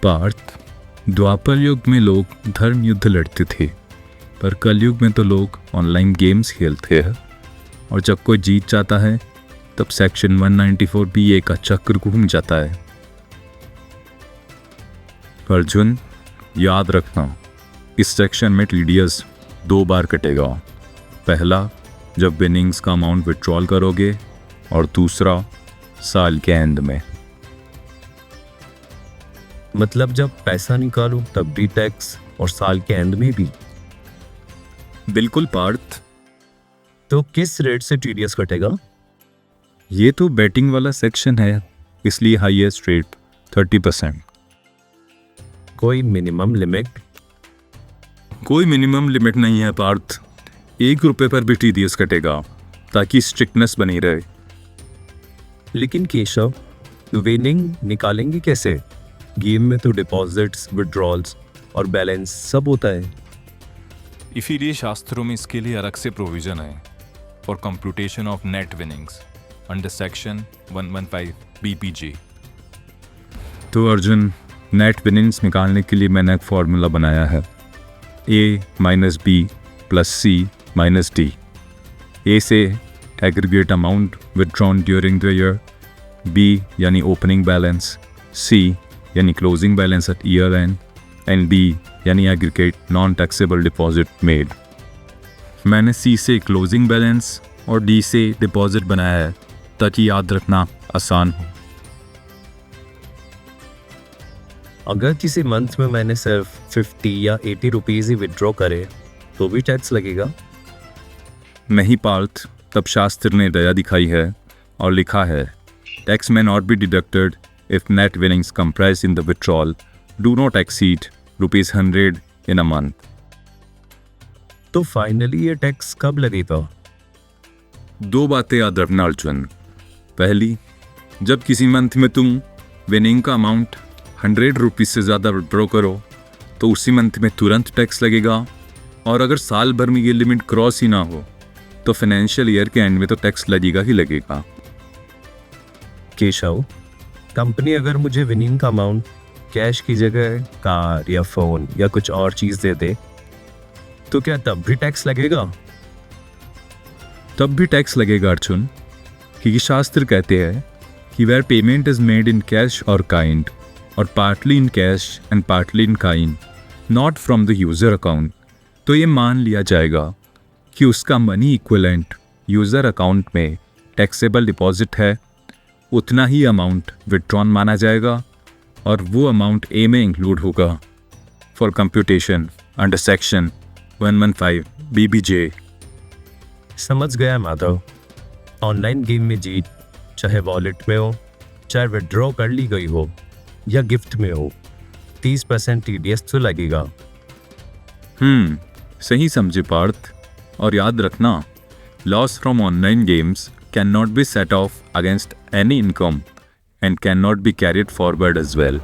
पार्थ, द्वापर युग में लोग धर्म युद्ध लड़ते थे, पर कलयुग में तो लोग ऑनलाइन गेम्स खेलते हैं और जब कोई जीत जाता है तब सेक्शन 194B का चक्र घूम जाता है। अर्जुन, याद रखना, इस सेक्शन में टीडीएस 2 बार कटेगा। पहला जब विनिंग्स का अमाउंट विड्रॉल करोगे और दूसरा साल के एंड में। मतलब जब पैसा निकालूं तब भी टैक्स और साल के एंड में भी? बिल्कुल पार्थ। तो किस रेट से टीडीएस कटेगा? ये तो बैटिंग वाला सेक्शन है, इसलिए हाईएस्ट रेट 30%। कोई मिनिमम लिमिट? कोई मिनिमम लिमिट नहीं है पार्थ। ₹1 पर भी टीडीएस कटेगा ताकि स्ट्रिक्टनेस बनी रहे। लेकिन केशव, विनिंग निकालेंगे कैसे? गेम में तो डिपॉजिट्स, विड्रॉल्स और बैलेंस सब होता है। इसीलिए शास्त्रों में इसके लिए अलग से प्रोविजन है for computation of net winnings under section 115 BPG। तो अर्जुन, नेट विनिंग्स निकालने के लिए मैंने एक फॉर्मूला बनाया है, A - B + C - D। A से aggregate amount withdrawn during the year, B यानी ओपनिंग बैलेंस, C यानी closing balance at year end, and D यानी aggregate non taxable deposit made. मैंने C से क्लोजिंग बैलेंस और D से deposit बनाया है ताकि याद रखना आसान हो। अगर किसी मंथ में मैंने सिर्फ 50 या 80 रुपीज़ ही विड्रॉ करे तो भी टैक्स लगेगा? नहीं पार्थ, तब शास्त्र ने दया दिखाई है और लिखा है, tax may not be deducted if net winnings comprised in the withdrawal do not exceed ₹100 in a month। तो फाइनली ये टैक्स कब लगेगा? 2 बातें याद रखना अर्जुन। पहली, जब किसी मंथ में तुम विनिंग का अमाउंट ₹100 से ज़्यादा विड्रॉ करो तो उसी मंथ में तुरंत टैक्स लगेगा, और अगर साल भर में ये लिमिट क्रॉस ही ना हो तो फाइनेंशियल ईयर के एंड में तो टैक्स लगेगा ही लगेगा। केशव, कंपनी अगर मुझे विनिंग का अमाउंट कैश की जगह कार या फोन या कुछ और चीज़ दे दे तो क्या तब भी टैक्स लगेगा? तब भी टैक्स लगेगा अर्जुन, क्योंकि शास्त्र कहते हैं कि where payment is made in cash और काइंड, और partly in cash and partly in kind, not from the user account, तो ये मान लिया जाएगा कि उसका मनी इक्विवेलेंट यूज़र अकाउंट में टैक्सेबल डिपॉजिट है, उतना ही अमाउंट विड्रॉन माना जाएगा और वो अमाउंट ए में इंक्लूड होगा for computation under section 115 BBJ। समझ गया माधव। ऑनलाइन गेम में जीत चाहे वॉलेट में हो, चाहे विड्रॉ कर ली गई हो या गिफ्ट में हो, 30% टीडीएस तो लगेगा। सही समझे पार्थ। और याद रखना, loss from online games can not be set off against any income and can not be carried forward as well.